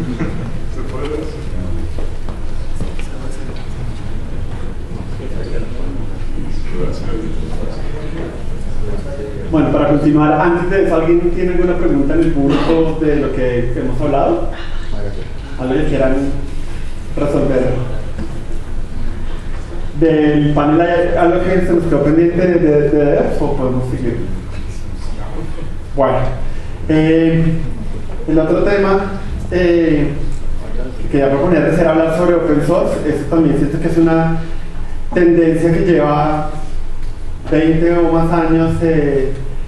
¿Se puede hacer? Bueno, para continuar, antes de eso, ¿alguien tiene alguna pregunta en el público de lo que hemos hablado? ¿Algo que quieran resolver? ¿Del panel hay algo que se nos quedó pendiente de eso o podemos seguir? Bueno, el otro tema que quería proponer es hablar sobre open source. Eso también siento que es una tendencia que lleva 20 o más años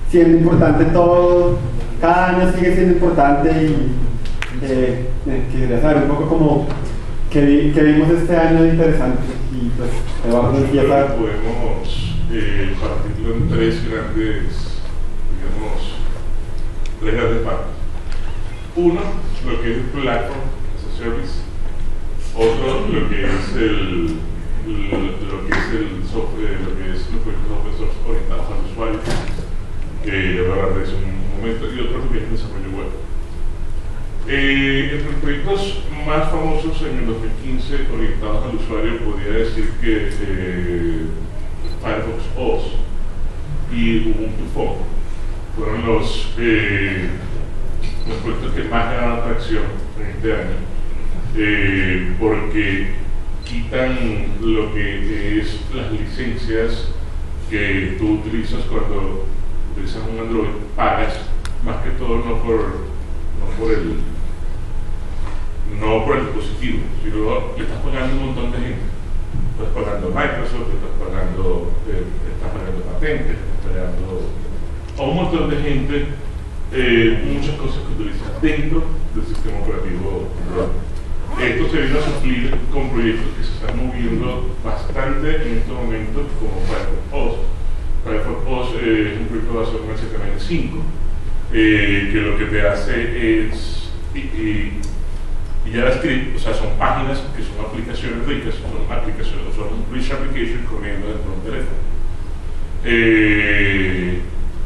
siendo importante todo, cada año sigue siendo importante y quería saber un poco como que vimos este año de interesante y pues Eduardo empieza. Podemos partirlo en tres grandes partes. Uno, lo que es el platform as a service. Otro, lo que es software, lo que es los proyectos open source orientados al usuario, que voy a hablar de eso en un momento, y otro, lo que es el desarrollo web. Entre los proyectos más famosos en el 2015 orientados al usuario, podría decir que Firefox OS y Ubuntu Phone fueron los proyectos que más ganaron atracción en este año, porque quitan lo que es las licencias que tú utilizas cuando utilizas un Android, pagas más que todo no por el dispositivo, sino le estás pagando un montón de gente. Estás pagando Microsoft, estás pagando patentes, estás pagando a un montón de gente muchas cosas que utilizas dentro del sistema operativo Android. Esto se vino a suplir con proyectos que se están moviendo bastante en este momento, como Firefox OS. Firefox OS es un proyecto basado en HTML5, que lo que te hace es JavaScript, o sea, son páginas que son aplicaciones ricas, son rich applications corriendo dentro de un teléfono.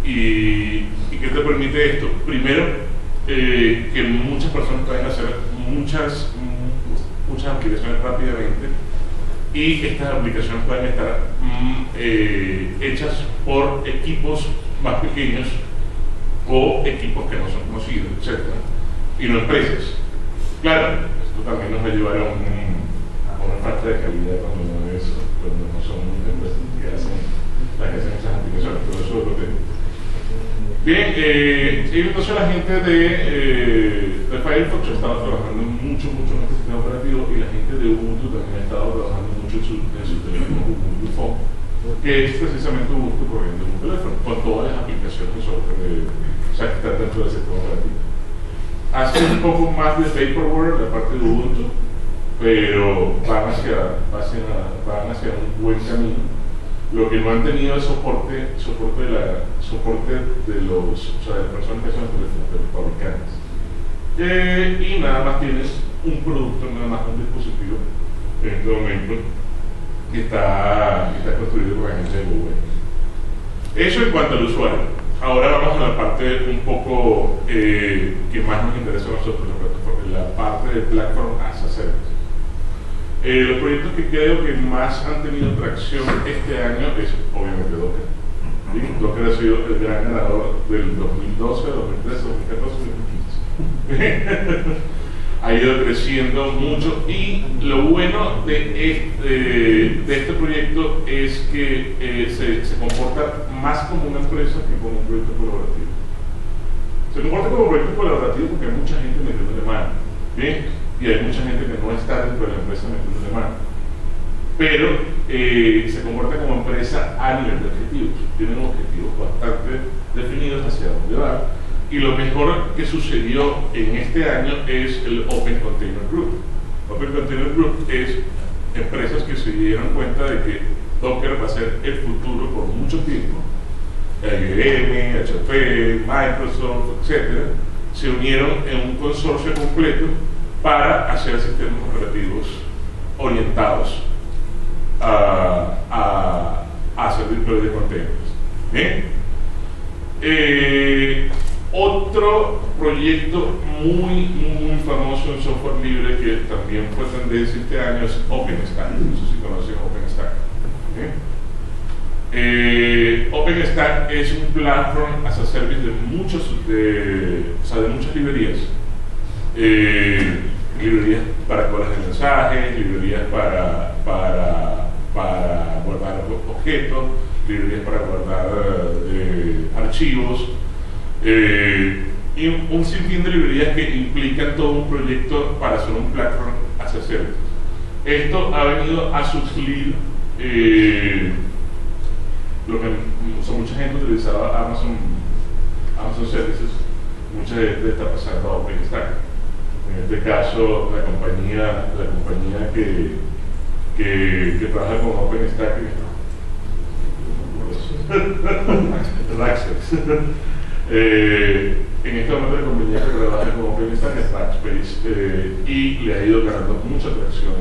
¿Y qué te permite esto? Primero, que muchas personas pueden hacer muchas aplicaciones rápidamente, y estas aplicaciones pueden estar hechas por equipos más pequeños o equipos que no son conocidos, etc. Y no empresas. Claro, esto también nos va a llevar a una falta de calidad cuando no son empresas que hacen esas aplicaciones, pero eso es lo que... Bien, entonces la gente de Firefox ha estado trabajando mucho en este sistema operativo, y la gente de Ubuntu también ha estado trabajando mucho en su teléfono Ubuntu Phone, que es precisamente Ubuntu corriendo en un teléfono, con todas las aplicaciones que están dentro del sistema operativo. Hace un poco más de vaporware la parte de Ubuntu, pero van hacia un buen camino. Lo que no han tenido es soporte de las personas que hacen de los fabricantes. Y nada más tienes un producto, nada más un dispositivo en este momento que está construido por la gente de Google. Eso en cuanto al usuario. Ahora vamos a la parte un poco que más nos interesa a nosotros, la parte del platform as a service. Los proyectos que creo que más han tenido tracción este año es obviamente Docker. ¿Sí? Docker ha sido el gran ganador del 2012, 2013, 2014, 2015. Ha ido creciendo mucho, y lo bueno de este proyecto es que se comporta más como una empresa que como un proyecto colaborativo. Se comporta como un proyecto colaborativo porque hay mucha gente metiéndole mano, ¿bien? Y hay mucha gente que no está dentro de la empresa metiéndole mano, pero se comporta como empresa a nivel de objetivos. Tienen objetivos bastante definidos hacia dónde va. Y lo mejor que sucedió en este año es el Open Container Group. Open Container Group es empresas que se dieron cuenta de que Docker va a ser el futuro por mucho tiempo. IBM, HP, Microsoft, etc. se unieron en un consorcio completo para hacer sistemas operativos orientados a servidores de containers. Bien. Otro proyecto muy famoso en software libre que también fue tendencia este año es OpenStack. No sé si conocen OpenStack. OpenStack es un platform as a service de muchas librerías. Librerías para colas de mensajes, librerías para guardar objetos, librerías para guardar archivos, y un sinfín de librerías que implican todo un proyecto para hacer un platform as a service. Esto ha venido a suplir lo que mucha gente utilizaba Amazon Services, mucha gente está pasando a OpenStack. En este caso, la compañía que trabaja con OpenStack Rackspace. En este momento la compañía que trabaja con OpenStack es Rackspace, y le ha ido ganando mucha atracción,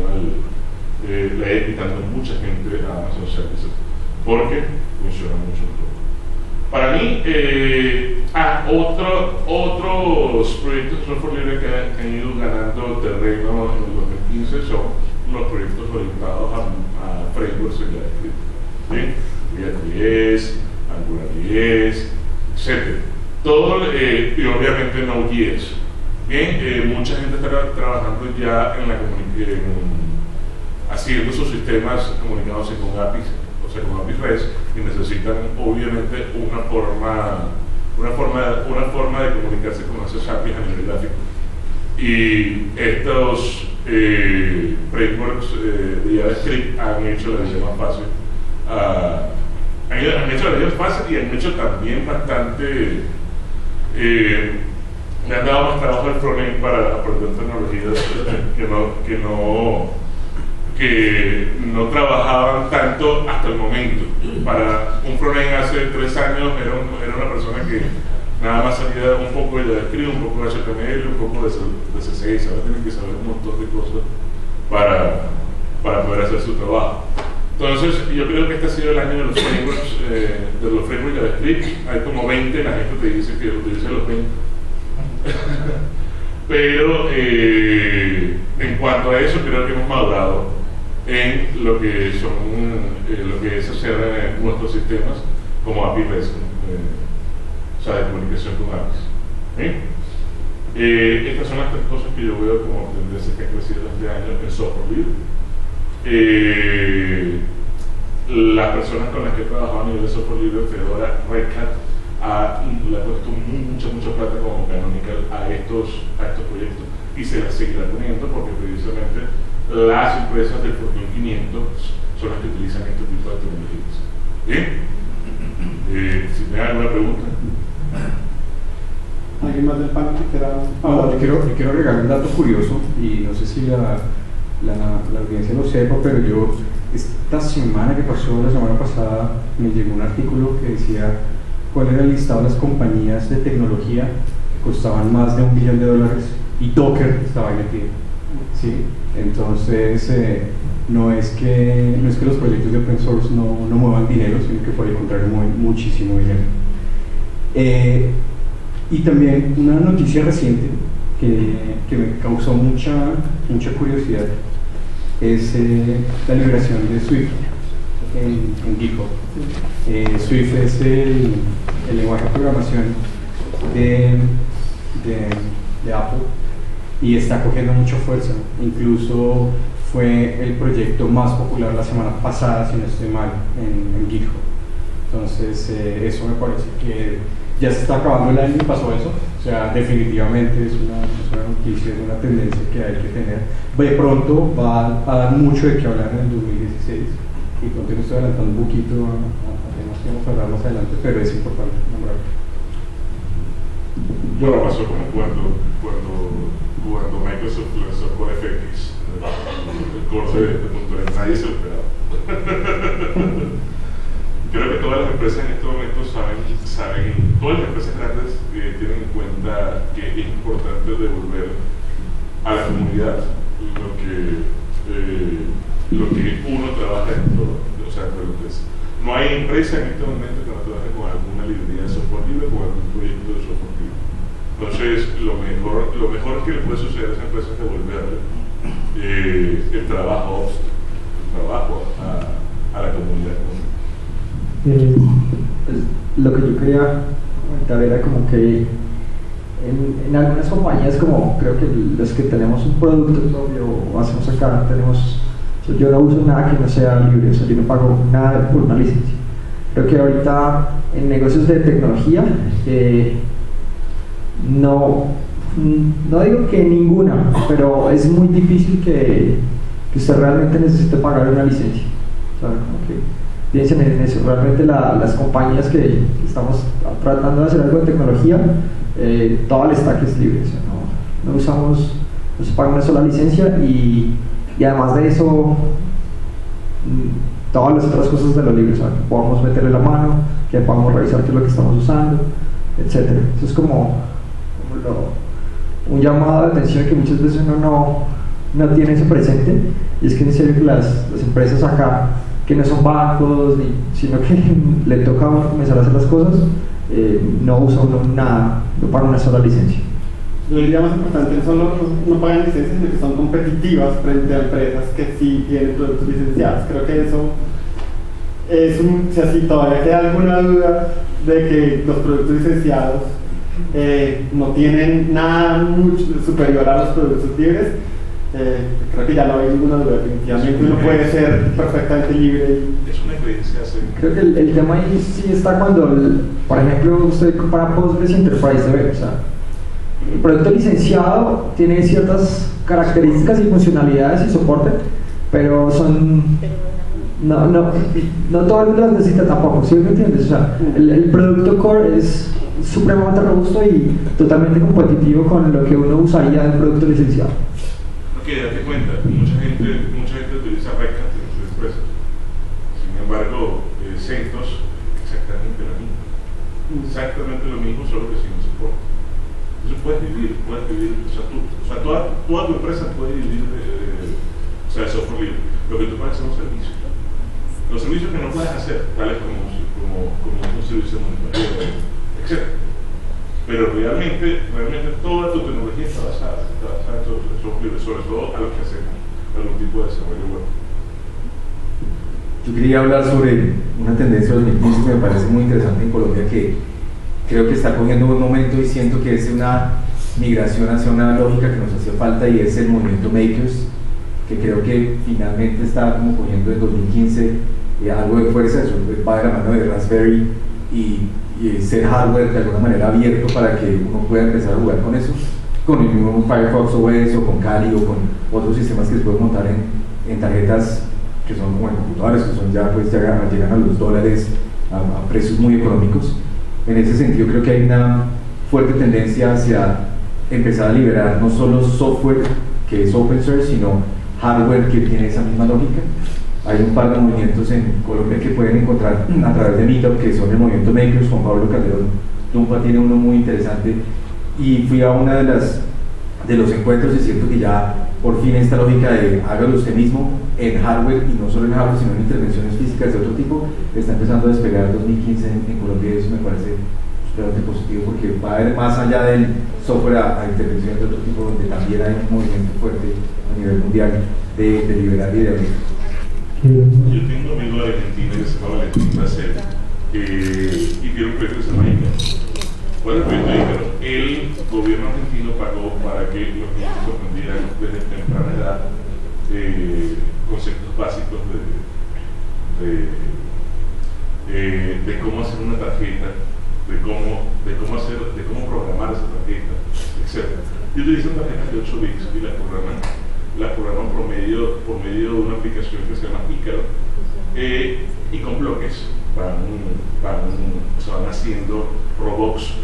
le ha ido quitando mucha gente a Amazon Services porque funciona mucho mejor. Para mí, otros proyectos de software libre que han ido ganando terreno en el 2015 son los proyectos orientados a frameworks de JavaScript, React.js, AngularJS, etc. Todo, y obviamente Node.js. Mucha gente está trabajando ya haciendo sus sistemas comunicados con APIs, o sea, con APIs REST, y necesitan obviamente una forma de comunicarse con esas APIs a nivel gráfico. Y estos frameworks de JavaScript han hecho la vida más fácil. Han hecho la vida más fácil y han hecho también bastante. Me han dado más trabajo al frontend para aprender tecnologías que no trabajaban tanto hasta el momento. Para un frontend hace 3 años era una persona que nada más sabía un poco de JavaScript, un poco de HTML, un poco de CSS. Ahora tienen que saber un montón de cosas para poder hacer su trabajo. Entonces, yo creo que este ha sido el año de los frameworks JavaScript. Hay como 20, la gente te dice que utilice los 20. Pero en cuanto a eso, creo que hemos madurado en lo que es hacer nuestros sistemas como API REST, o sea, de comunicación con APIs. Estas son las 3 cosas que yo veo como tendencias que han crecido este año en software libre. Las personas con las que he trabajado a nivel de software libre, Fedora, Red Hat, le ha puesto mucha plata como Canonical a estos proyectos, y se las seguirá poniendo porque precisamente las empresas del Fortune 500 son las que utilizan este tipo de tecnologías. ¿Bien? Si me dan alguna pregunta. ¿Alguien más del panel que quiera? Yo quiero agregar un dato curioso, y no sé si la audiencia lo sepa, pero yo esta semana que pasó, la semana pasada, me llegó un artículo que decía cuál era el listado de las compañías de tecnología que costaban más de $1 billón, y Docker estaba ahí metido. ¿Sí? Entonces, no es que los proyectos de open source no muevan dinero, sino que por el contrario mueven muchísimo dinero. Y también una noticia reciente que me causó mucha curiosidad es la liberación de Swift en GitHub. Swift es el lenguaje de programación de Apple, y está cogiendo mucha fuerza. Incluso fue el proyecto más popular la semana pasada, si no estoy mal, en GitHub. Entonces, eso me parece que ya se está acabando el año y pasó eso. O sea, definitivamente es una noticia, es una tendencia que hay que tener. De pronto va a dar mucho de qué hablar en el 2016. Y contigo estoy adelantando un poquito a temas que vamos a hablar más adelante, pero es importante nombrarlo. Bueno, pasó como cuando Microsoft lanzó Core FX, el core de .NET, nadie se lo esperaba. Creo que todas las empresas en este momento saben, todas las empresas grandes tienen en cuenta que es importante devolver a la comunidad lo que uno trabaja dentro de la empresa. No hay empresa en este momento que no trabaje con alguna librería de software libre o con algún proyecto de software libre. Entonces, lo mejor que le puede suceder a esa empresa es devolverle el trabajo a la comunidad. Pues, lo que yo quería comentar era como que en algunas compañías, como creo que los que tenemos un producto propio o hacemos acá, yo no uso nada que no sea libre, o sea, yo no pago nada por una licencia. Creo que ahorita en negocios de tecnología, no digo que ninguna, pero es muy difícil que usted realmente necesite pagar una licencia. O sea, como que piensen en eso, realmente las compañías que estamos tratando de hacer algo de tecnología, todo el stack es libre, o sea, no se paga una sola licencia y además de eso, todas las otras cosas de lo libre, o sea, que podamos meterle la mano, que podamos revisar qué es lo que estamos usando, etc. Eso es como un llamado de atención que muchas veces uno no tiene eso presente, y es que en serio que las empresas acá, que no son bancos, sino que le toca a uno comenzar a hacer las cosas, no usa uno nada, no paga una sola licencia. Yo diría más importante, no pagan licencias, sino que son competitivas frente a empresas que sí tienen productos licenciados. Creo que eso es si así todavía queda alguna duda de que los productos licenciados no tienen nada mucho superior a los productos libres, creo que ya no hay ninguna duda. Definitivamente uno puede ser perfectamente libre. Es una creencia. Creo que el tema ahí sí está cuando, por ejemplo, usted compara Postgres y Enterprise DB, o sea, el producto licenciado tiene ciertas características y funcionalidades y soporte, pero no todo el mundo las necesita tampoco, ¿sí me entiendes? O sea, el producto core es supremamente robusto y totalmente competitivo con lo que uno usaría en un producto licenciado. Ok, date cuenta, mucha gente utiliza Red Hat en sus empresas. Sin embargo, CentOS, exactamente lo mismo. Exactamente lo mismo, solo que sin soporte. Entonces puedes vivir, o sea, toda tu empresa puede vivir de software libre. Lo que tú pagas son los servicios. Los servicios que no puedes hacer, tales como un servicio de monitoreo, etc. Pero realmente toda tu tecnología está basada en software libre, sobre todo a lo que hacemos, algún tipo de desarrollo web. Yo quería hablar sobre una tendencia de 2015 que me parece muy interesante en Colombia, que creo que está cogiendo un momento y siento que es una migración hacia una lógica que nos hacía falta, y es el movimiento Makers, que creo que finalmente está como cogiendo en 2015 algo de fuerza. Eso va de la mano de Raspberry y ser hardware de alguna manera abierto para que uno pueda empezar a jugar con eso, con el mismo Firefox OS o con Kali o con otros sistemas que se pueden montar en tarjetas que son como en computadores, que son ya llegan a los dólares a precios muy económicos. En ese sentido creo que hay una fuerte tendencia hacia empezar a liberar no solo software que es open source, sino hardware que tiene esa misma lógica. Hay un par de movimientos en Colombia que pueden encontrar a través de Meetup, que son el movimiento Makers. Juan Pablo Calderón Tumpa tiene uno muy interesante, y fui a una de los encuentros y siento que ya por fin esta lógica de hágalo usted mismo en hardware, y no solo en hardware sino en intervenciones físicas de otro tipo, está empezando a despegar 2015 en Colombia, y eso me parece bastante positivo, porque va a haber más allá del software a intervenciones de otro tipo, donde también hay un movimiento fuerte a nivel mundial de liberar y de abrir. Yo tengo un amigo de Argentina que se llama Valentín Bracel, y tiene un proyecto que se llama Ícaro. ¿Cuál es el proyecto de Ícaro? El gobierno argentino pagó para que los niños aprendieran desde temprana edad conceptos básicos de cómo hacer una tarjeta, de cómo programar esa tarjeta, etc. Y utilizan tarjetas de 8 bits y las programan por medio de una aplicación que se llama Ícaro, y con bloques van haciendo robots,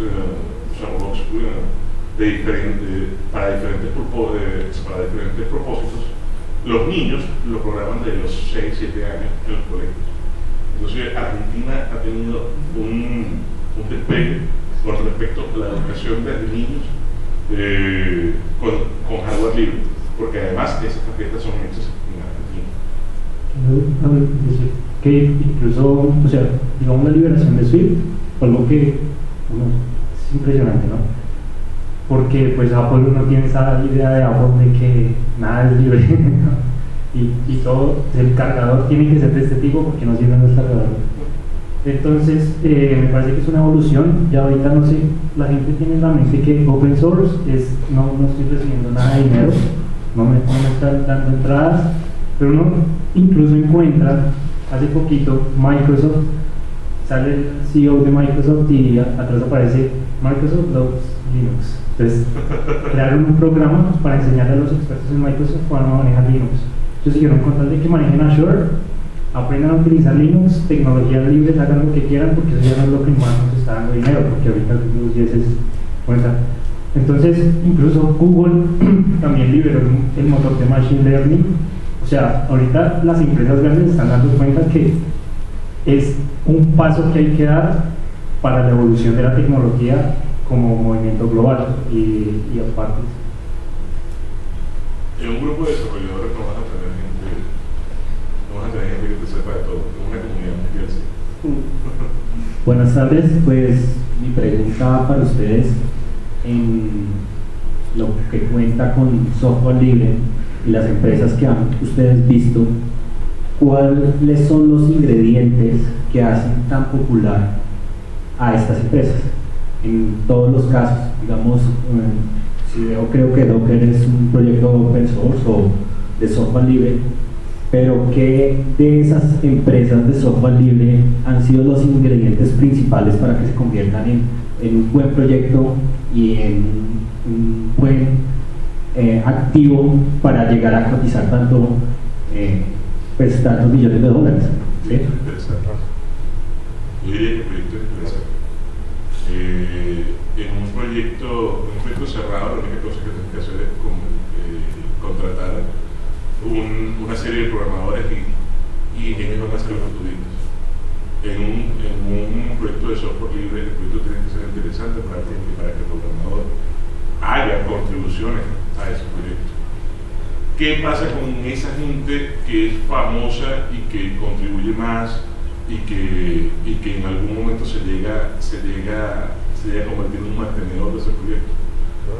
para diferentes propósitos. Los niños lo programan de los 6, 7 años en los colegios. Entonces Argentina ha tenido un despegue con respecto a la educación desde niños con hardware libre, porque además esas tarjetas son hechas en Argentina. Que incluso, o sea, digamos, la liberación de Swift, algo que es impresionante, ¿no? porque pues Apple no tiene esa idea de Apple de que nada es libre y todo, el cargador tiene que ser de este tipo porque no sirven los cargadores. Entonces me parece que es una evolución. Ya ahorita no sé, la gente tiene en la mente que open source es, no estoy recibiendo nada de dinero, no me están dando entradas, pero uno incluso encuentra, hace poquito Microsoft, sale el CEO de Microsoft y atrás aparece Microsoft loves Linux. Entonces crearon un programa para enseñarle a los expertos en Microsoft cómo manejar Linux. Ellos dijeron, con tal de que manejen Azure, aprendan a utilizar Linux, tecnologías libres, hagan lo que quieran, porque eso ya no es lo que más nos está dando dinero, porque ahorita Windows 10 es cuenta. Entonces, incluso Google también liberó el motor de Machine Learning. O sea, ahorita las empresas grandes están dando cuenta que es un paso que hay que dar para la evolución de la tecnología como movimiento global y aparte. En un grupo de desarrolladores no vas a tener gente que te sepa de todo, es una comunidad mundial, sí. Buenas tardes, pues mi pregunta para ustedes, en lo que cuenta con software libre y las empresas que han ustedes visto, ¿cuáles son los ingredientes que hacen tan popular a estas empresas? En todos los casos, digamos, si veo, creo que Docker es un proyecto open source o de software libre, pero ¿qué de esas empresas de software libre han sido los ingredientes principales para que se conviertan en un buen proyecto y en un buen activo para llegar a cotizar tantos millones de dólares? ¿Sí? Yo diría que el proyecto es interesante. En un proyecto cerrado, la única cosa que tienes que hacer es contratar una serie de programadores y ellos van a hacer los estudios. En un proyecto de software libre, el proyecto tiene que ser interesante para que el programador haga contribuciones a ese proyecto. ¿Qué pasa con esa gente que es famosa y que contribuye más y que en algún momento se llega a convertir en un mantenedor de ese proyecto?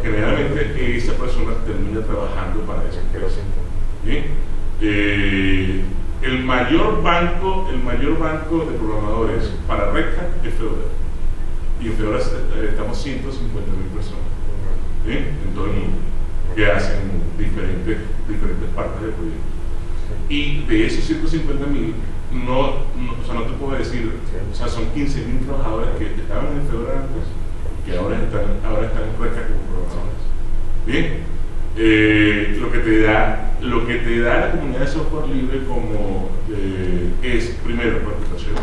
Generalmente esa persona termina trabajando para esa empresa. ¿Bien? El mayor banco de programadores para Red Hat es Fedora, y en Fedora estamos 150.000 personas, ¿bien? En todo el mundo, que hacen diferentes partes del proyecto. Y de esos 150.000, no te puedo decir, o sea, son 15.000 trabajadores que estaban en Fedora antes, que ahora están en Red Hat como programadores. Bien, lo que te da la comunidad de software libre es, primero, reputación,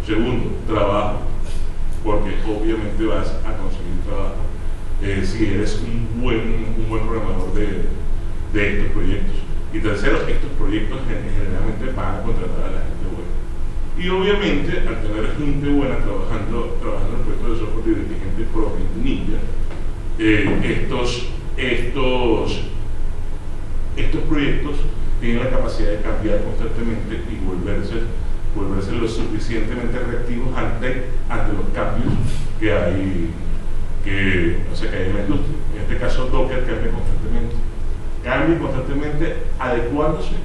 segundo, trabajo, porque obviamente vas a conseguir trabajo si eres un buen programador de estos proyectos, y tercero, estos proyectos generalmente van a contratar a la gente buena. Y obviamente, al tener gente buena trabajando en proyectos de software libre, que gente pro, gente ninja, estos proyectos tienen la capacidad de cambiar constantemente y volverse lo suficientemente reactivos ante los cambios que hay en la industria. En este caso, Docker cambia constantemente adecuándose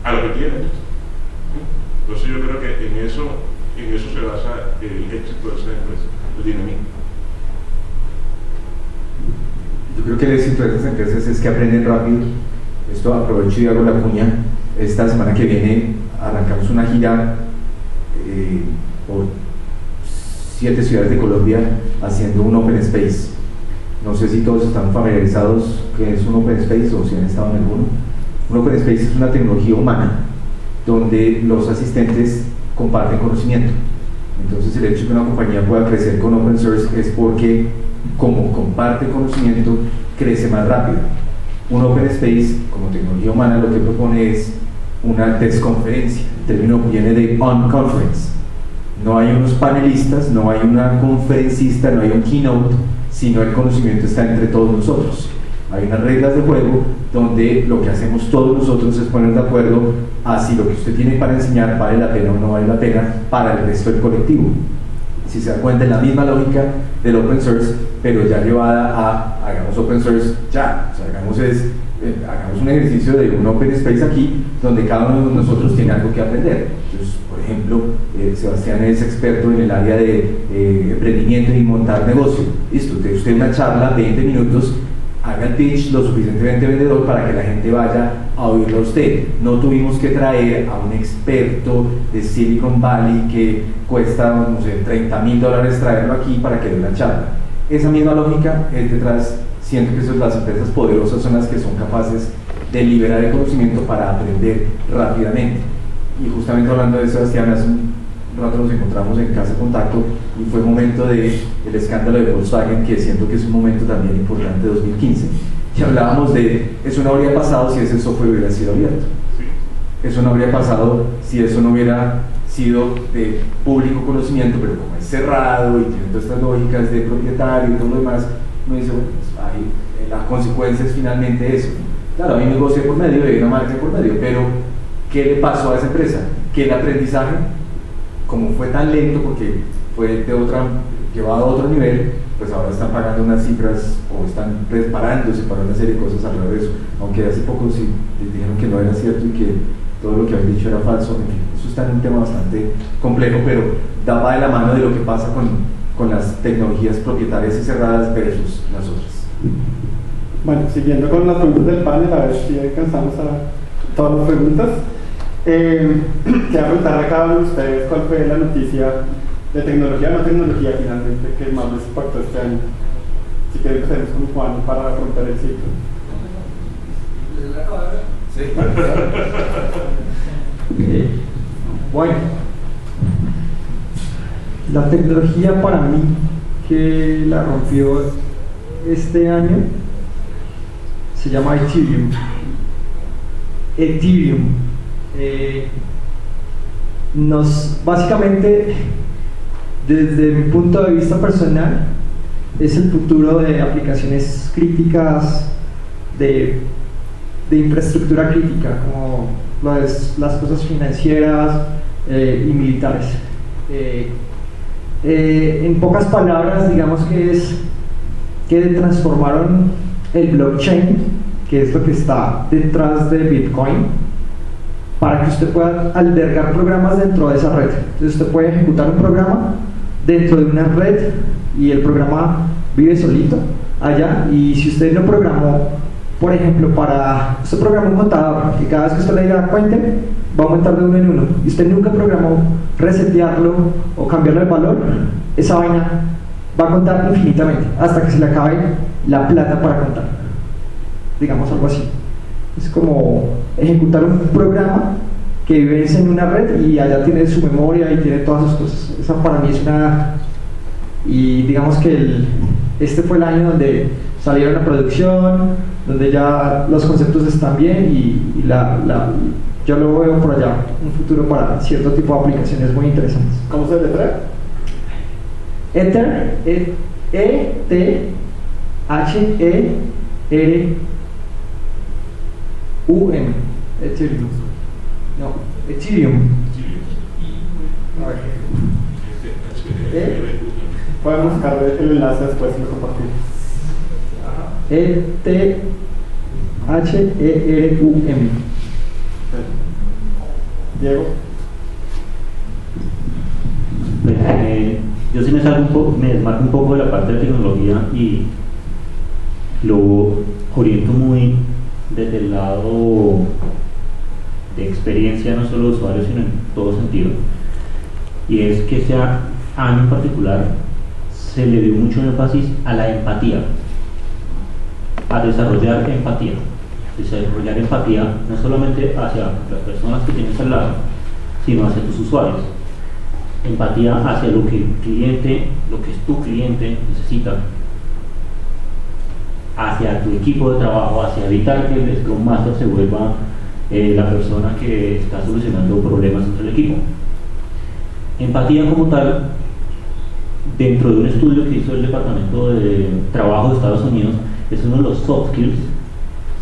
a lo que tiene. Entonces yo creo que en eso se basa el éxito de esas empresas, el dinamismo. Yo creo que el éxito de estas empresas es que aprenden rápido. Esto aprovecho y hago la cuña. Esta semana que viene arrancamos una gira por 7 ciudades de Colombia haciendo un Open Space. No sé si todos están familiarizados que es un Open Space o si han estado en alguno. Un Open Space es una tecnología humana donde los asistentes comparten conocimiento. Entonces el hecho de que una compañía pueda crecer con Open Source es porque, como comparte conocimiento, crece más rápido. Un Open Space, como tecnología humana, lo que propone es una desconferencia. El término viene de on-conference. No hay unos panelistas, no hay una conferencista, no hay un keynote, sino el conocimiento está entre todos nosotros. Hay unas reglas de juego donde lo que hacemos todos nosotros es poner de acuerdo a si lo que usted tiene para enseñar vale la pena o no vale la pena para el resto del colectivo. Si se dan cuenta, en la misma lógica del open source, pero ya llevada a hagamos open source ya. O sea, hagamos un ejercicio de un open space aquí, donde cada uno de nosotros tiene algo que aprender. Entonces, por ejemplo, Sebastián es experto en el área de emprendimiento y montar negocio. Listo, usted una charla, 20 minutos, haga el pitch lo suficientemente vendedor para que la gente vaya a oírlo a usted. No tuvimos que traer a un experto de Silicon Valley que cuesta, no sé, $30,000 traerlo aquí para que dé una charla. Esa misma lógica es detrás. Siento que las empresas poderosas son las que son capaces de liberar el conocimiento para aprender rápidamente. Y justamente hablando de Sebastián, hace un rato nos encontramos en Casa Contacto y fue el momento del escándalo de Volkswagen, que siento que es un momento también importante de 2015. Y hablábamos de, eso no habría pasado si ese software hubiera sido abierto. Eso no habría pasado si eso no hubiera sido de público conocimiento, pero como es cerrado y tiene todas estas lógicas de propietario y todo lo demás, uno dice, bueno, pues la consecuencia es finalmente eso. Claro, hay un negocio por medio, hay una marca por medio, pero ¿qué le pasó a esa empresa? Que el aprendizaje, como fue tan lento porque fue llevado a otro nivel, pues ahora están pagando unas cifras o están preparándose para una serie de cosas alrededor de eso. Aunque hace poco sí les dijeron que no era cierto y que todo lo que habían dicho era falso. En fin, eso está en un tema bastante complejo, pero va de la mano de lo que pasa con las tecnologías propietarias y cerradas versus las otras. Bueno, siguiendo con las preguntas del panel, a ver si alcanzamos a todas las preguntas. Quería preguntarle a cada uno de ustedes cuál fue la noticia de tecnología o no tecnología finalmente que más les impactó este año. Si quieren empecemos con Juan para romper el ciclo. Sí. Bueno, la tecnología para mí que la rompió este año se llama Ethereum. Básicamente, desde mi punto de vista personal, es el futuro de aplicaciones críticas, de infraestructura crítica, como las cosas financieras y militares. En pocas palabras, digamos que transformaron el blockchain, que es lo que está detrás de Bitcoin, para que usted pueda albergar programas dentro de esa red. Entonces usted puede ejecutar un programa dentro de una red y el programa vive solito allá, y si usted lo programó, por ejemplo, usted programó un contador que cada vez que usted le diga cuente, va a aumentar de uno en uno, y usted nunca programó resetearlo o cambiarle el valor, esa vaina va a contar infinitamente hasta que se le acabe la plata para contar, digamos algo así. Es como ejecutar un programa que vive en una red y allá tiene su memoria y tiene todas sus cosas. Esa para mí es y digamos que este fue el año donde salieron a producción, donde ya los conceptos están bien y yo lo veo por allá, un futuro para cierto tipo de aplicaciones muy interesantes. ¿Cómo se letra? Ether, E-T-H-E-R-U-M. Ethereum. No, Ethereum. Podemos buscar el enlace después y lo compartimos. E-T-H-E-R-U-M. Diego. Yo sí me desmarco un poco de la parte de tecnología y lo oriento muy desde el lado de experiencia, no solo de usuarios, sino en todo sentido. Y es que este año en particular se le dio mucho énfasis a la empatía, a desarrollar empatía. Desarrollar empatía no solamente hacia las personas que tienes al lado, sino hacia tus usuarios. Empatía hacia lo que tu cliente necesita, hacia tu equipo de trabajo, hacia evitar que el Scrum Master se vuelva la persona que está solucionando problemas entre el equipo. Empatía como tal, dentro de un estudio que hizo el Departamento de Trabajo de Estados Unidos, es uno de los soft skills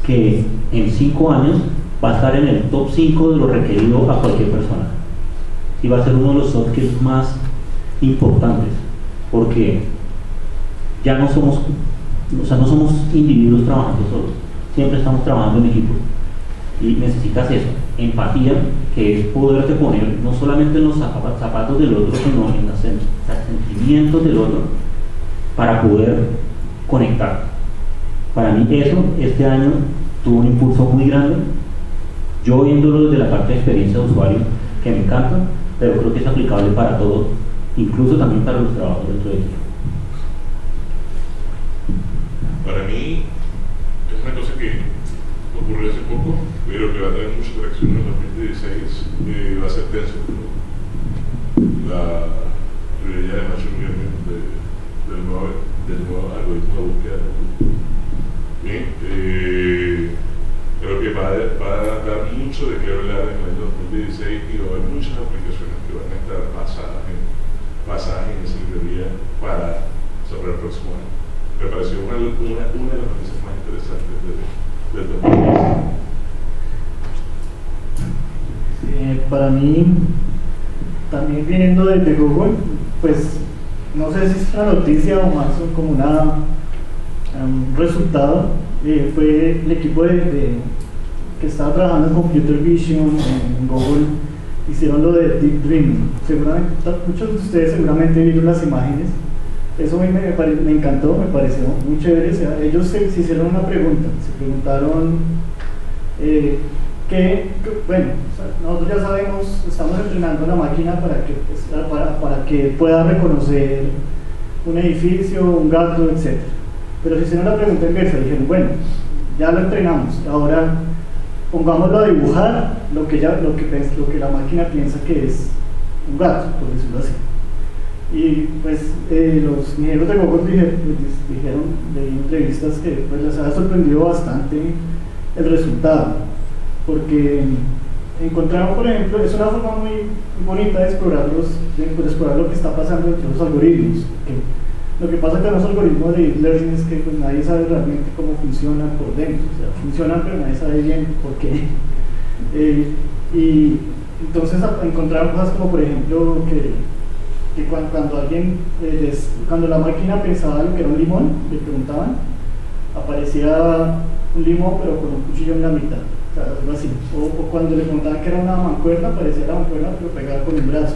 que en 5 años va a estar en el top 5 de lo requerido a cualquier persona, y va a ser uno de los soft skills más importantes, porque ya no somos, o sea, no somos individuos trabajando solos, siempre estamos trabajando en equipo y necesitas eso, empatía, que es poderte poner no solamente en los zapatos del otro, sino en los sentimientos del otro para poder conectar. Para mí eso, este año, tuvo un impulso muy grande, yo viéndolo desde la parte de experiencia de usuario, que me encanta, pero creo que es aplicable para todos, incluso también para los trabajos dentro de equipo. Para mí, es una cosa que ocurrió hace poco, pero que va a tener mucha tracción en el 2016, va a ser TensorFlow. La librería de Machine Learning del nuevo algoritmo de búsqueda. Bien, creo que va a dar mucho de qué hablar en el 2016 y va a haber muchas aplicaciones que van a estar basadas en esa librería para sobre el próximo año. Me pareció una de las noticias más interesantes del 2016. Para mí, también viniendo de Google, pues no sé si es una noticia o más como un resultado, fue el equipo que estaba trabajando en Computer Vision en Google, hicieron lo de Deep Dreaming. Seguramente, muchos de ustedes seguramente vieron las imágenes. Eso me encantó, me pareció muy chévere. O sea, ellos se hicieron una pregunta, se preguntaron bueno, o sea, nosotros ya sabemos, estamos entrenando la máquina para que pueda reconocer un edificio, un gato, etc. Pero se hicieron la pregunta inversa, dijeron, bueno, ya lo entrenamos, ahora pongámoslo a dibujar lo que la máquina piensa que es un gato, por decirlo así. Y pues los ingenieros de Google dijeron de entrevistas que pues, les ha sorprendido bastante el resultado, porque encontraron, por ejemplo, es una forma muy bonita de explorar lo que está pasando entre los algoritmos. Lo que pasa con los algoritmos de deep learning es que pues, nadie sabe realmente cómo funcionan por dentro, o sea, funcionan pero nadie sabe bien por qué. Y entonces encontraron cosas como, por ejemplo, que cuando la máquina pensaba lo que era un limón, le preguntaban, aparecía un limón pero con un cuchillo en la mitad, o sea, algo así. O cuando le preguntaban que era una mancuerna, aparecía la mancuerna pero pegada con un brazo.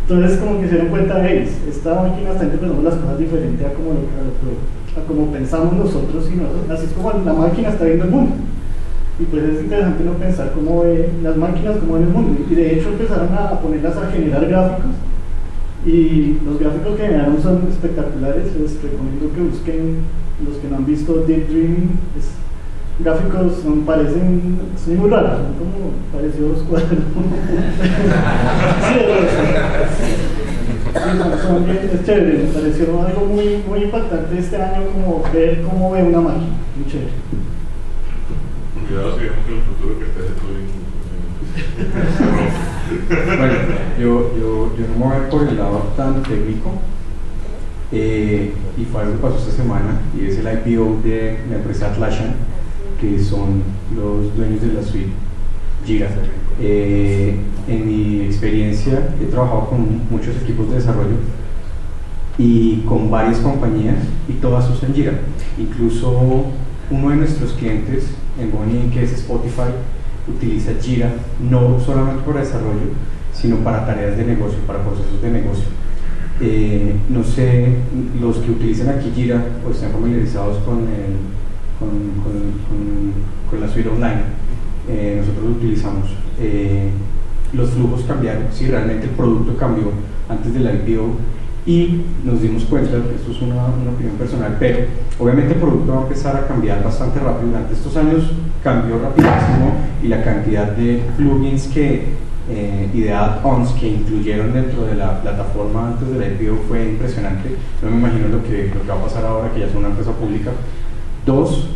Entonces como que se dieron cuenta de ellos, esta máquina está interpretando las cosas diferente a como pensamos nosotros, y así es como la máquina está viendo el mundo. Y pues es interesante no pensar cómo ve las máquinas, cómo ven el mundo. Y de hecho empezaron a ponerlas a generar gráficos, y los gráficos que generaron son espectaculares. Les recomiendo que busquen, los que no han visto Deep Dreaming, gráficos son muy raros, son como parecidos cuadros. Es chévere, me pareció algo muy impactante este año, como ver cómo ve una máquina, muy chévere. Cuidado si vemos que en el futuro que estés Bueno, yo no me voy a ir por el lado tan técnico, y fue algo que pasó esta semana, y es el IPO de la empresa Atlassian, que son los dueños de la suite Jira. En mi experiencia he trabajado con muchos equipos de desarrollo y con varias compañías, y todas usan Jira. Incluso uno de nuestros clientes en Boni, que es Spotify, utiliza Jira no solamente para desarrollo, sino para tareas de negocio, para procesos de negocio. No sé, los que utilizan aquí Jira o están familiarizados con la suite online, nosotros lo utilizamos. Los flujos cambiaron, sí, realmente el producto cambió antes del IPO, y nos dimos cuenta, esto es una opinión personal, pero obviamente el producto va a empezar a cambiar bastante rápido. Durante estos años cambió rapidísimo, y la cantidad de plugins y de add-ons que incluyeron dentro de la plataforma antes del IPO fue impresionante. No me imagino lo que va a pasar ahora que ya es una empresa pública. Dos,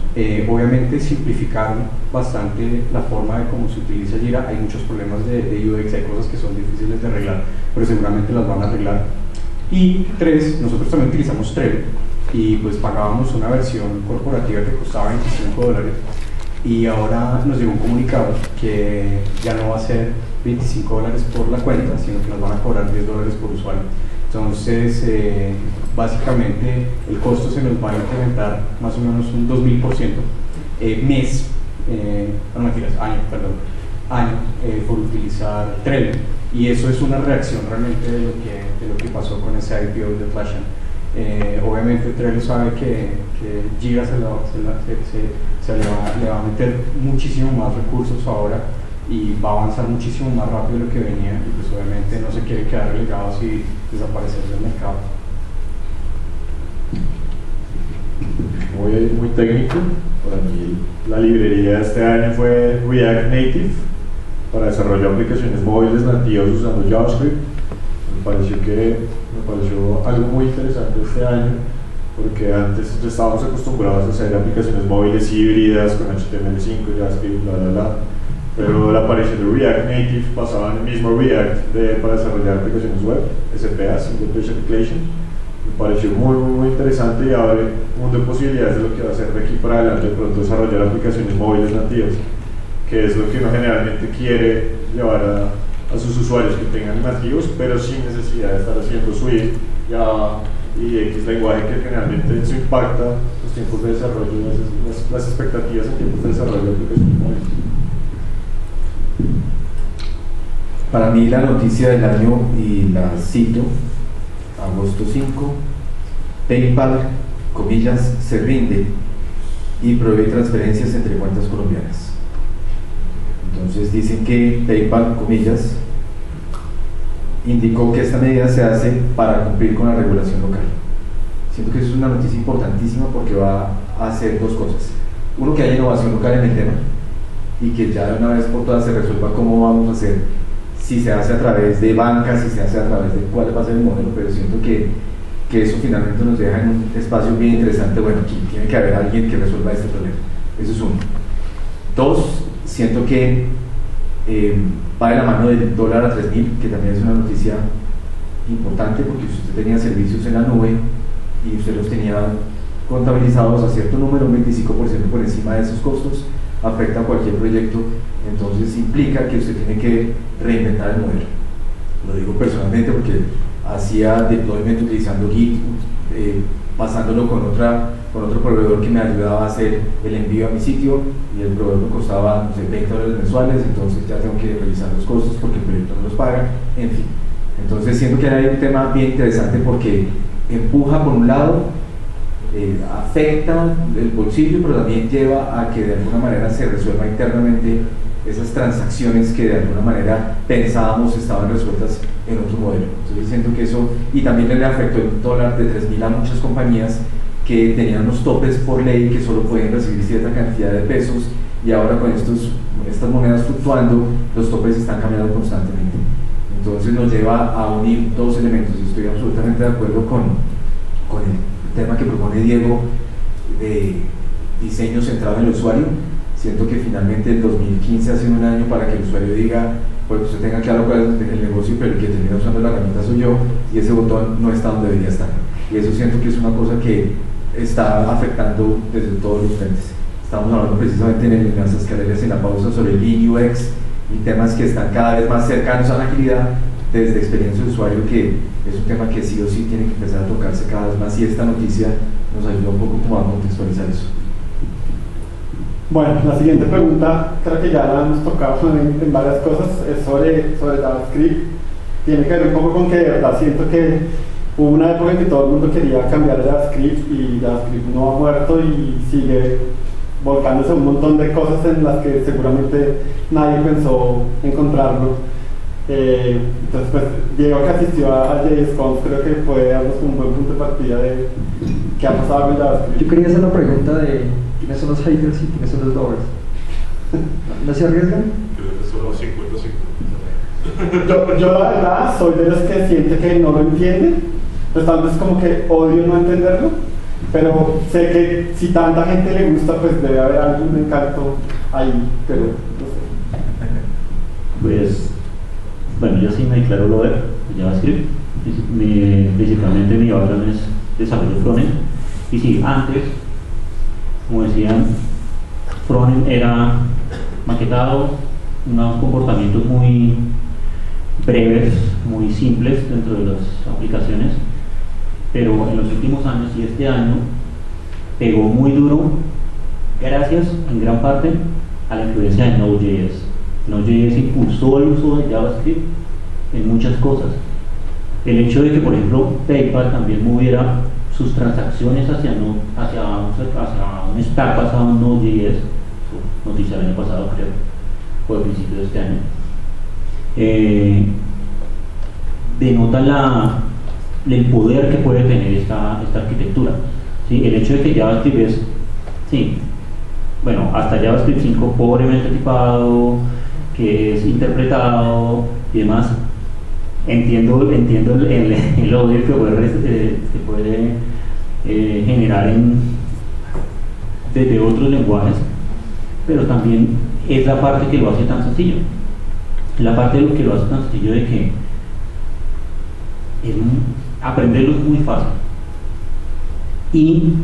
obviamente simplificaron bastante la forma de cómo se utiliza Jira. Hay muchos problemas de UX, hay cosas que son difíciles de arreglar, pero seguramente las van a arreglar. Y tres, nosotros también utilizamos Trello, y pues pagábamos una versión corporativa que costaba $25, y ahora nos llegó un comunicado que ya no va a ser $25 por la cuenta, sino que nos van a cobrar $10 por usuario. Entonces, básicamente el costo se nos va a incrementar más o menos un 2000% mes, no mentiras, año por utilizar Trello. Y eso es una reacción realmente de lo que pasó con ese IPO de Atlassian. Obviamente Trello sabe que Jira le va a meter muchísimo más recursos ahora y va a avanzar muchísimo más rápido de lo que venía, y pues obviamente no se quiere quedar relegado si desaparecer del mercado. Muy técnico. Para mí la librería de este año fue React Native para desarrollar aplicaciones móviles nativas usando JavaScript. Me pareció algo muy interesante este año, porque antes estábamos acostumbrados a hacer aplicaciones móviles híbridas con HTML5, JavaScript, pero la aparición de React Native basada en el mismo React para desarrollar aplicaciones web, SPA, Single Page Application, me pareció muy interesante y abre un mundo de posibilidades de lo que va a ser de aquí para adelante, de pronto desarrollar aplicaciones móviles nativas, que es lo que uno generalmente quiere llevar a sus usuarios, que tengan nativos, pero sin necesidad de estar haciendo Swift, Java y X lenguaje, que generalmente eso impacta los tiempos de desarrollo, las expectativas en tiempos de desarrollo de aplicaciones móviles. Para mí la noticia del año, y la cito, agosto 5, PayPal, comillas, se rinde y prohíbe transferencias entre cuentas colombianas. Entonces dicen que PayPal, comillas, indicó que esta medida se hace para cumplir con la regulación local. Siento que eso es una noticia importantísima porque va a hacer dos cosas. Uno, que haya innovación local en el tema y que ya de una vez por todas se resuelva cómo vamos a hacer, si se hace a través de bancas, si se hace a través de cuál va a ser el modelo, pero siento que eso finalmente nos deja en un espacio bien interesante. Bueno, aquí tiene que haber alguien que resuelva este problema. Eso es uno. Dos, siento que va de la mano del dólar a 3.000, que también es una noticia importante, porque si usted tenía servicios en la nube y usted los tenía contabilizados a cierto número, un 25% por encima de esos costos, afecta a cualquier proyecto. Entonces implica que usted tiene que reinventar el modelo. Lo digo personalmente porque hacía deployment utilizando Git, pasándolo con otro proveedor que me ayudaba a hacer el envío a mi sitio, y el proveedor me costaba, no sé, $20 mensuales. Entonces ya tengo que revisar los costos porque el proyecto no los paga, en fin. Entonces siento que hay un tema bien interesante porque empuja por un lado, afecta el bolsillo, pero también lleva a que de alguna manera se resuelva internamente esas transacciones que de alguna manera pensábamos estaban resueltas en otro modelo. Entonces siento que eso, y también le afectó el dólar de 3.000 a muchas compañías que tenían unos topes por ley, que solo podían recibir cierta cantidad de pesos, y ahora con estas monedas fluctuando, los topes están cambiando constantemente. Entonces nos lleva a unir dos elementos, y estoy absolutamente de acuerdo con el tema que propone Diego de diseño centrado en el usuario. Siento que finalmente el 2015 ha sido un año para que el usuario diga, pues usted tenga claro cuál es el negocio, pero el que termina usando la herramienta soy yo, y ese botón no está donde debería estar. Y eso siento que es una cosa que está afectando desde todos los frentes. Estamos hablando precisamente en las escaleras en la pausa sobre el Lean UX y temas que están cada vez más cercanos a la agilidad desde experiencia de usuario, que es un tema que sí o sí tiene que empezar a tocarse cada vez más, y esta noticia nos ayuda un poco como a contextualizar eso. Bueno, la siguiente pregunta, creo que ya la hemos tocado en varias cosas, es sobre JavaScript. Tiene que ver un poco con que de verdad siento que hubo una época en que todo el mundo quería cambiar a JavaScript, y JavaScript no ha muerto y sigue volcándose un montón de cosas en las que seguramente nadie pensó encontrarlo. Entonces, pues, Diego, que asistió a JSConf, creo que puede darnos un buen punto de partida de qué ha pasado con JavaScript. Yo quería hacer la pregunta de quiénes son los haters y quiénes son los lovers. ¿No se arriesgan? Creo que son los 50-50. Yo la verdad soy de los que siente que no lo entiende, pues tal vez como que odio no entenderlo, pero sé que si tanta gente le gusta, pues debe haber algún encanto ahí, pero no sé. Pues, bueno, yo sí me declaro lover de JavaScript. Principalmente mi background es desarrollo frontend, y sí, antes, como decían, frontend era maquetado, unos comportamientos muy breves, muy simples dentro de las aplicaciones, pero en los últimos años y este año pegó muy duro gracias en gran parte a la influencia de Node.js. Node.js impulsó el uso de JavaScript en muchas cosas. El hecho de que, por ejemplo, PayPal también moviera sus transacciones hacia un stack basado en Node.js, noticia del año pasado, creo, o a principios de este año, denota el poder que puede tener esta arquitectura. ¿Sí? El hecho de que JavaScript es, sí, bueno, hasta JavaScript 5 pobremente tipado, que es interpretado y demás, entiendo el odio que puede generar desde otros lenguajes, pero también es la parte que lo hace tan sencillo. La parte de lo que lo hace tan sencillo de que aprenderlo es muy fácil y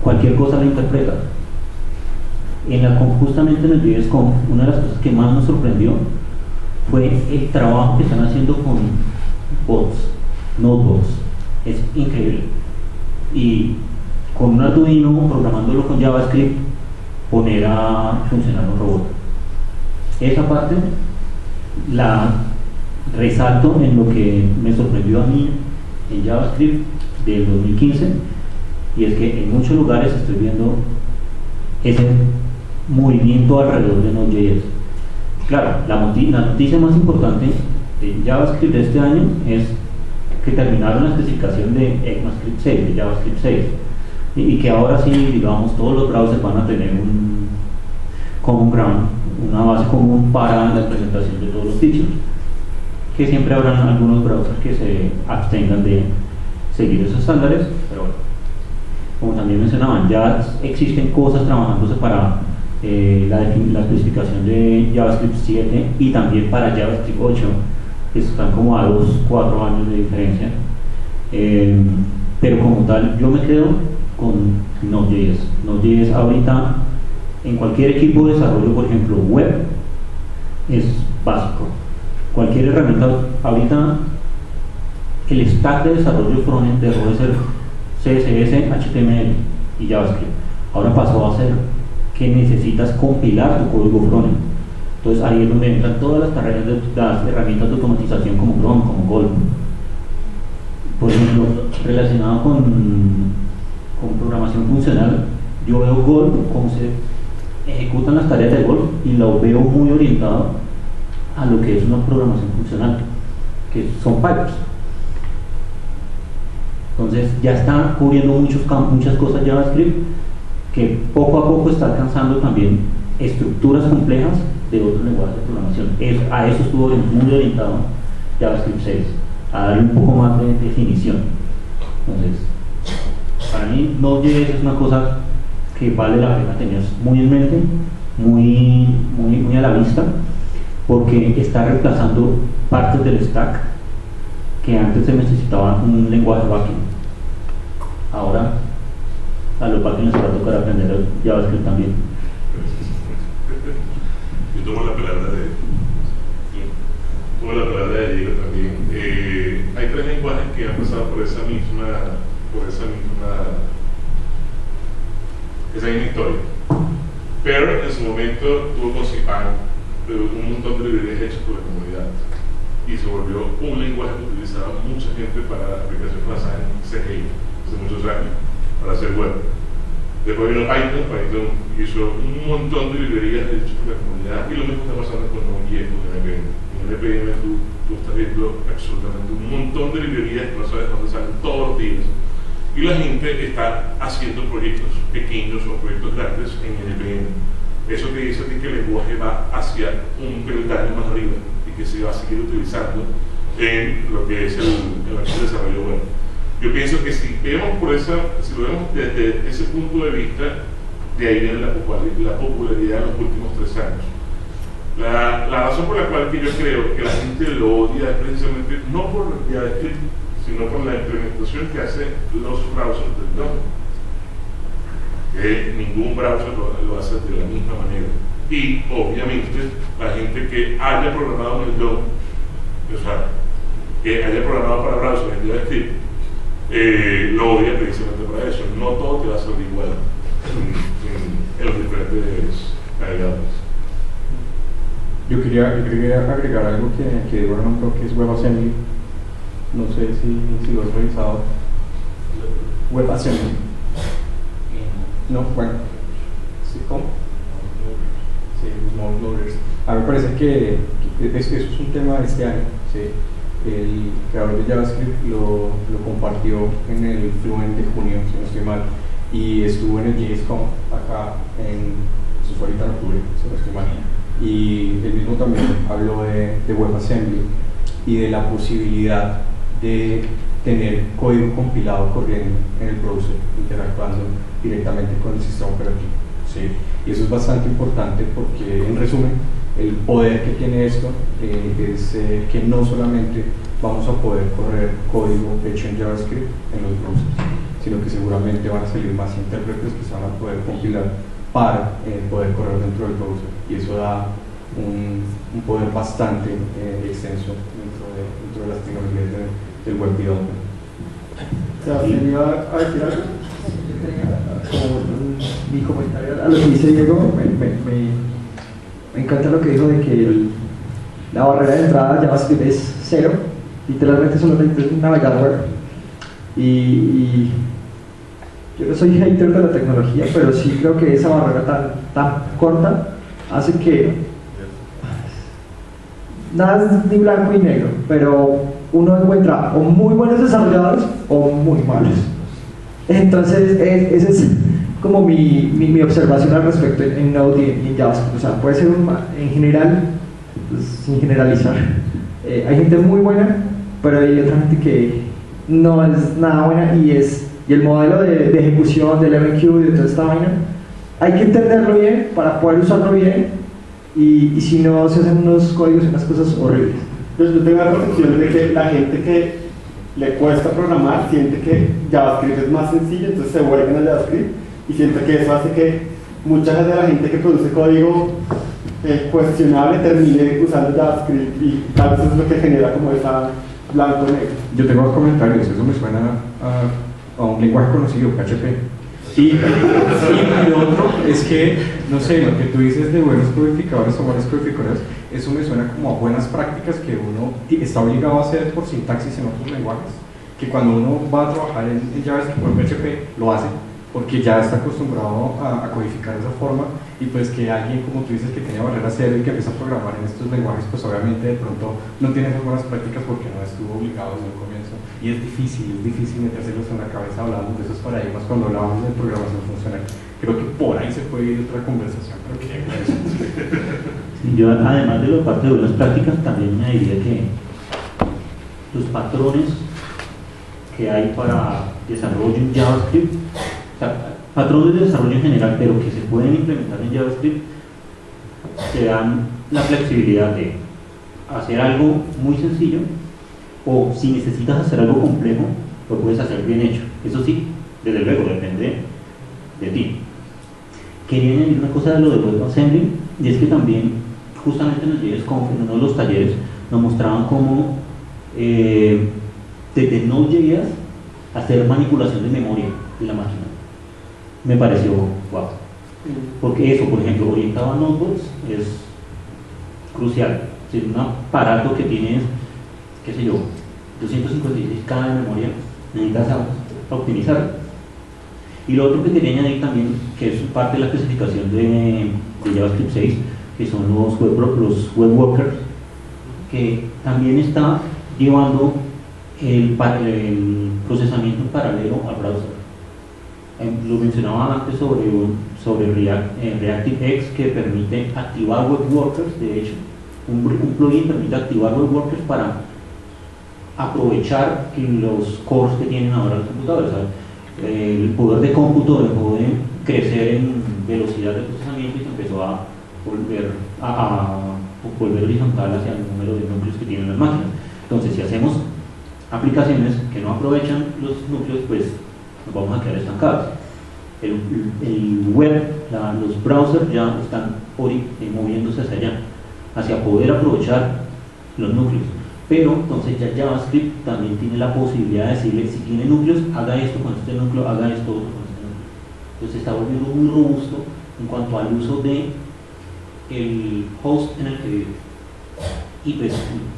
cualquier cosa lo interpreta. Justamente en el JSConf, una de las cosas que más nos sorprendió fue el trabajo que están haciendo con bots, notebots. Es increíble. Y con un Arduino, programándolo con JavaScript, poner a funcionar un robot. Esa parte la resalto en lo que me sorprendió a mí en JavaScript del 2015, y es que en muchos lugares estoy viendo ese movimiento alrededor de Node.js. Claro, la noticia más importante de JavaScript de este año es que terminaron la especificación de ECMAScript 6, de JavaScript 6, y que ahora sí, digamos, todos los browsers van a tener un common ground, una base común para la implementación de todos los features, que siempre habrán algunos browsers que se abstengan de seguir esos estándares, pero bueno, como también mencionaban, ya existen cosas trabajándose para la especificación de JavaScript 7 y también para JavaScript 8, que están como a 2-4 años de diferencia, pero como tal yo me quedo con Node.js. Node.js ahorita en cualquier equipo de desarrollo, por ejemplo web, es básico. Cualquier herramienta ahorita, el stack de desarrollo frontend dejó de ser CSS, HTML y JavaScript. Ahora pasó a ser que necesitas compilar tu código frontend. Entonces ahí es donde entran todas las herramientas de automatización como Chrome, como Golf. Por ejemplo, relacionado con programación funcional, yo veo Golf, cómo se ejecutan las tareas de Golf, y lo veo muy orientado a lo que es una programación funcional, que son pipes. Entonces ya está cubriendo muchas cosas JavaScript, que poco a poco está alcanzando también estructuras complejas de otros lenguajes de programación. A eso estuvo muy orientado JavaScript 6, a darle un poco más de definición. Entonces, para mí Node.js es una cosa que vale la pena tener muy en mente, muy a la vista, porque está reemplazando partes del stack que antes se necesitaba un lenguaje backend. Ahora a los backends les va a tocar aprender JavaScript también. Yo tomo la palabra de Diego también. Hay tres lenguajes que han pasado por esa misma historia. Perl en su momento tuvo con Cpan un montón de librerías hechas por la comunidad y se volvió un lenguaje que utilizaba mucha gente para aplicaciones basadas en CGI hace muchos años para hacer web. Después vino Python hizo un montón de librerías hechas por la comunidad, y lo mismo está pasando con Node.js, con NPM. En NPM tú estás viendo absolutamente un montón de librerías que no sabes dónde salen todos los días, y la gente está haciendo proyectos pequeños o proyectos grandes en NPM. Eso te dice a ti que el lenguaje va hacia un peldaño más arriba y que se va a seguir utilizando en lo que es el desarrollo web. Yo pienso que si lo vemos desde ese punto de vista, de ahí viene la popularidad en los últimos 3 años. La razón por la cual que yo creo que la gente lo odia es precisamente no por JavaScript, sino por la implementación que hacen los browsers del DOM. Que ningún browser lo hace de la misma manera. Y obviamente la gente que haya programado en el DOM o sea, que haya programado para browser en JavaScript, lo odia precisamente para eso. No todo te va a salir igual en los diferentes navegadores. Yo quería agregar algo que Eduardo nombró, que es WebAssembly. No sé si lo has revisado. WebAssembly. No, bueno. ¿Sí? ¿Cómo? Sí, los mode loaders. A mí me parece que eso es un tema de este año. ¿Sí? El creador de JavaScript lo compartió en el Fluent de junio, si no estoy mal, y estuvo en el JSConf acá eso fue ahorita en octubre, si no estoy mal, y él mismo también habló de WebAssembly y de la posibilidad de tener código compilado corriendo en el browser, interactuando directamente con el sistema operativo. ¿Sí? Y eso es bastante importante porque, en resumen, el poder que tiene esto es que no solamente vamos a poder correr código hecho en JavaScript en los browsers, sino que seguramente van a salir más intérpretes que se van a poder compilar para poder correr dentro del browser, y eso da un poder bastante extenso dentro de las tecnologías del web development. ¿A decir algo? Mi comentario a lo que dice Diego, me encanta lo que dijo de que la barrera de entrada a JavaScript es cero, literalmente solamente es un navegador. Y yo no soy hater de la tecnología, pero sí creo que esa barrera tan corta hace que nada es ni blanco ni negro, pero uno encuentra o muy buenos desarrolladores o muy malos. Entonces esa es como mi observación al respecto en Node y en JavaScript. O sea, puede ser en general, pues, sin generalizar, hay gente muy buena, pero hay otra gente que no es nada buena, y el modelo de ejecución del MQ y de toda esta vaina hay que entenderlo bien para poder usarlo bien, y si no se hacen unos códigos y unas cosas horribles. Pues yo tengo la percepción de que la gente que le cuesta programar siente que JavaScript es más sencillo, entonces se vuelven a JavaScript, y siento que eso hace que mucha de la gente que produce código cuestionable termine usando JavaScript, y tal vez eso es lo que genera como esa blanco-negro. Yo tengo dos comentarios. Eso me suena a un lenguaje conocido, PHP. Y lo otro es que, no sé, lo que tú dices de buenos codificadores o buenas codificadoras, eso me suena como a buenas prácticas que uno está obligado a hacer por sintaxis en otros lenguajes, que cuando uno va a trabajar en JavaScript o en PHP lo hace porque ya está acostumbrado a codificar de esa forma, y pues que alguien, como tú dices, que tiene barrera cero y que empieza a programar en estos lenguajes, pues obviamente de pronto no tiene esas buenas prácticas porque no estuvo obligado desde el comienzo, y es difícil metérselos en la cabeza. Hablando de esos paradigmas cuando hablábamos de programación funcional. Creo que por ahí se puede ir otra conversación, pero que yo, además de la parte de buenas prácticas, también me diría que los patrones que hay para desarrollo en JavaScript, o sea, patrones de desarrollo en general, pero que se pueden implementar en JavaScript, te dan la flexibilidad de hacer algo muy sencillo, o si necesitas hacer algo complejo, lo puedes hacer bien hecho. Eso sí, desde luego, depende de ti. Quería añadir una cosa de lo de WebAssembly, y es que también, justamente en los JSConf, en uno de los talleres, nos mostraban cómo desde Node.js hacer manipulación de memoria de la máquina. Me pareció wow. Porque eso, por ejemplo, orientado a notebooks es crucial. Si un aparato que tienes, qué sé yo, 256K de memoria, necesitas optimizar. Y lo otro que quería añadir también, que es parte de la especificación de JavaScript 6, que son los web workers, que también está llevando el procesamiento en paralelo al browser. Lo mencionaba antes sobre ReactiveX, que permite activar web workers. De hecho, un plugin permite activar web workers para aprovechar los cores que tienen ahora los computadores. El poder de cómputo dejó de crecer en velocidad de procesamiento y se empezó a volver horizontal hacia el número de núcleos que tienen las máquinas. Entonces, si hacemos aplicaciones que no aprovechan los núcleos, pues nos vamos a quedar estancados. El web, los browsers ya están moviéndose hacia allá, hacia poder aprovechar los núcleos. pero entonces ya JavaScript también tiene la posibilidad de decirle, si tiene núcleos, haga esto con este núcleo, haga esto otro con este núcleo. Entonces se está volviendo muy robusto en cuanto al uso de el host en el que vive. Y pues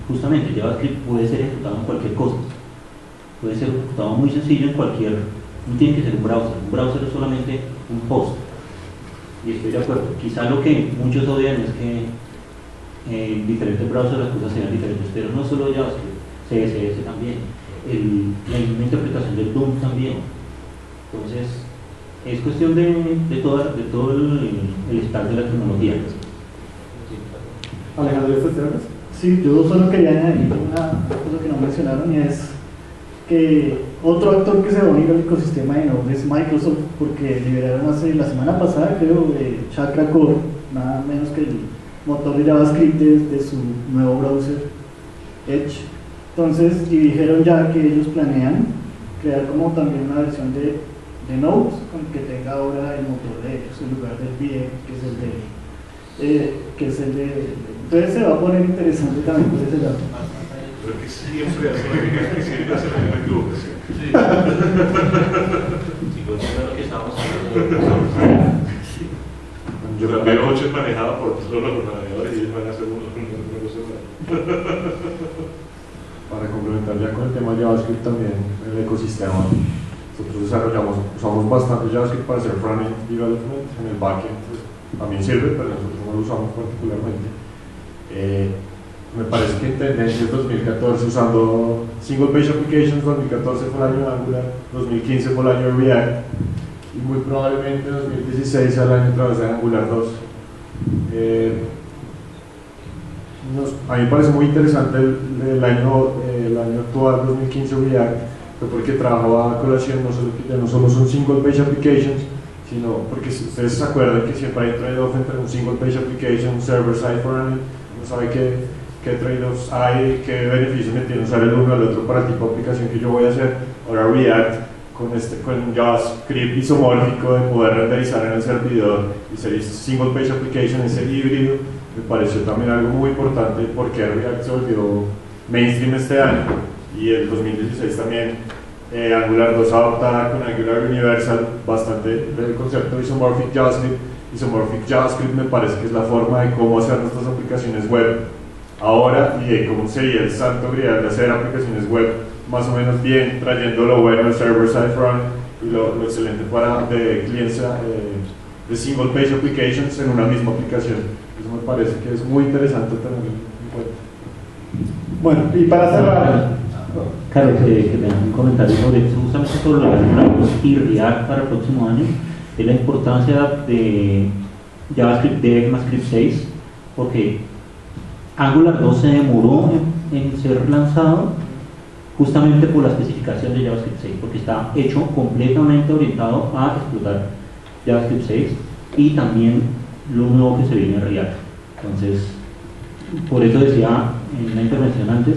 justamente JavaScript puede ser ejecutado en cualquier cosa, puede ser ejecutado muy sencillo en cualquier, no tiene que ser un browser es solamente un host. Y estoy de acuerdo, quizá lo que muchos odian es que en diferentes browsers las cosas sean diferentes, pero no solo JavaScript, CSS también, la misma interpretación del DOM también. Entonces es cuestión de todo el stack de la tecnología. Alejandro, ¿esto es? Sí, yo solo quería añadir una cosa que no mencionaron, y es que otro actor que se va a unir al ecosistema de Node es Microsoft, porque liberaron la semana pasada, creo, Chakra Core, nada menos que el motor de JavaScript de su nuevo browser Edge. Entonces, y dijeron ya que ellos planean crear como también una versión de Node con que tenga ahora el motor de ellos en lugar del VM, que es el de entonces se va a poner interesante también por ese lado. Pero que siempre hace la misma equivocación. Sí, pues eso es lo que estábamos hablando. Yo la B8 es manejada por todos los navegadores y ellos van a hacer una cosa. Para complementar ya con el tema de JavaScript también, en el ecosistema, nosotros usamos bastante JavaScript para hacer front-end development. En el backend pues, también sirve, pero nosotros no lo usamos particularmente. Me parece que en tendencias 2014 usando Single Page Applications, 2014 fue el año de Angular, 2015 fue el año de React, y muy probablemente 2016 sea el año otra vez de Angular 2. A mí me parece muy interesante el año actual, 2015 React, porque trabajaba a colación no solo son Single Page Applications, sino porque si ustedes se acuerdan que siempre hay un trade-off entre un Single Page Application, server-side frontend, no sabe qué trade-offs hay, qué beneficios me tiene usar el uno al otro para el tipo de aplicación que yo voy a hacer. Ahora React con JavaScript isomórfico de poder renderizar en el servidor y ser Single Page Application, ese híbrido, me pareció también algo muy importante porque React se volvió mainstream este año y el 2016 también. Angular 2 adoptada con Angular Universal bastante del concepto de Isomorphic JavaScript. Isomorphic JavaScript me parece que es la forma de cómo hacer nuestras aplicaciones web ahora y de cómo sería el santo grial de hacer aplicaciones web más o menos bien, trayendo lo bueno del server-side front y lo excelente de clientes de single page applications en una misma aplicación. Eso me parece que es muy interesante tenerlo en cuenta. Bueno, y para cerrar, Carlos, que me hagan un comentario sobre eso, justamente sobre lo que y React para el próximo año, es la importancia de JavaScript de ECMAScript 6, porque Angular 2 se demoró en ser lanzado justamente por la especificación de JavaScript 6, porque está hecho completamente orientado a explotar JavaScript 6 y también lo nuevo que se viene en React. Entonces, por eso decía en la intervención antes,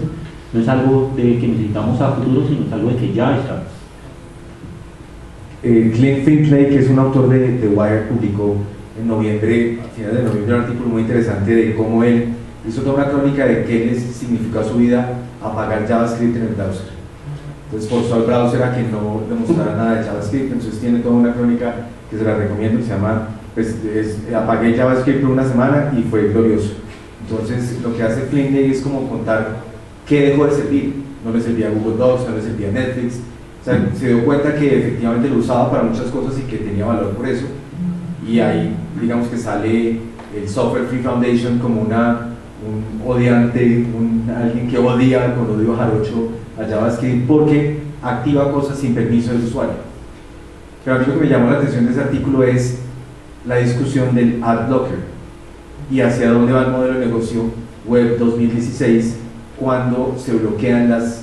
no es algo de que necesitamos a futuro, sino es algo de que ya está. Clint Finkley, que es un autor de Wired, publicó en noviembre, a finales de noviembre, un artículo muy interesante de cómo él hizo toda una crónica de qué les significó a su vida apagar JavaScript en el browser. Entonces forzó al browser a que no demostrara nada de JavaScript, entonces tiene toda una crónica que se la recomiendo, se llama apagué JavaScript por una semana y fue glorioso. Entonces lo que hace Finkley es como contar qué dejó de servir. No le servía Google Docs, no le servía Netflix. O sea, se dio cuenta que efectivamente lo usaba para muchas cosas y que tenía valor por eso. Y ahí, digamos que sale el Software Free Foundation como un odiante, alguien que odia con odio jarocho a JavaScript porque activa cosas sin permiso del usuario. Pero a mí lo que me llamó la atención de ese artículo es la discusión del ad blocker y hacia dónde va el modelo de negocio web 2016 cuando se bloquean las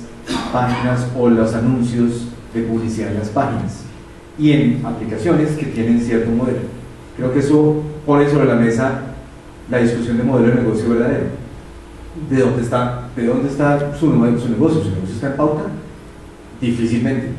páginas o los anuncios de publicidad en las páginas y en aplicaciones que tienen cierto modelo. Creo que eso pone sobre la mesa la discusión de modelo de negocio verdadero. ¿De dónde está su negocio? ¿Su negocio está en pauta? Difícilmente.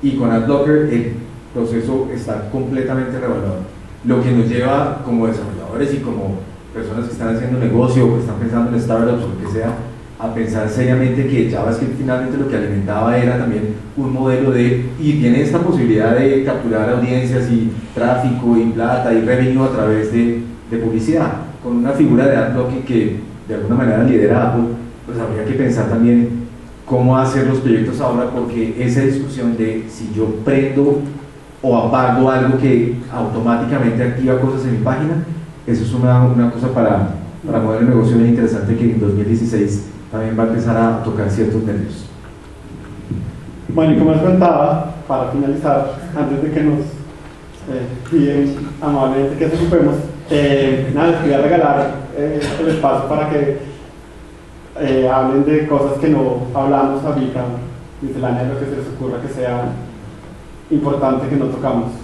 Y con AdBlocker el proceso está completamente revaluado. Lo que nos lleva como desarrolladores y como personas que están haciendo negocio o que están pensando en startups o lo que sea, a pensar seriamente que JavaScript finalmente lo que alimentaba era también un modelo de, y tiene esta posibilidad de capturar audiencias y tráfico y plata y revenue a través de publicidad, con una figura de AdBlock que de alguna manera lidera Apple, pues habría que pensar también cómo hacer los proyectos ahora, porque esa discusión de si yo prendo o apago algo que automáticamente activa cosas en mi página, eso es una cosa para mover el negocio bien interesante que en 2016 también va a empezar a tocar ciertos nervios. Bueno, y como les contaba, para finalizar, antes de que nos piden amablemente que nos ocupemos, nada, les quería regalar el espacio para que hablen de cosas que no hablamos ahorita, miscelánea, lo que se les ocurra que sea importante que no tocamos.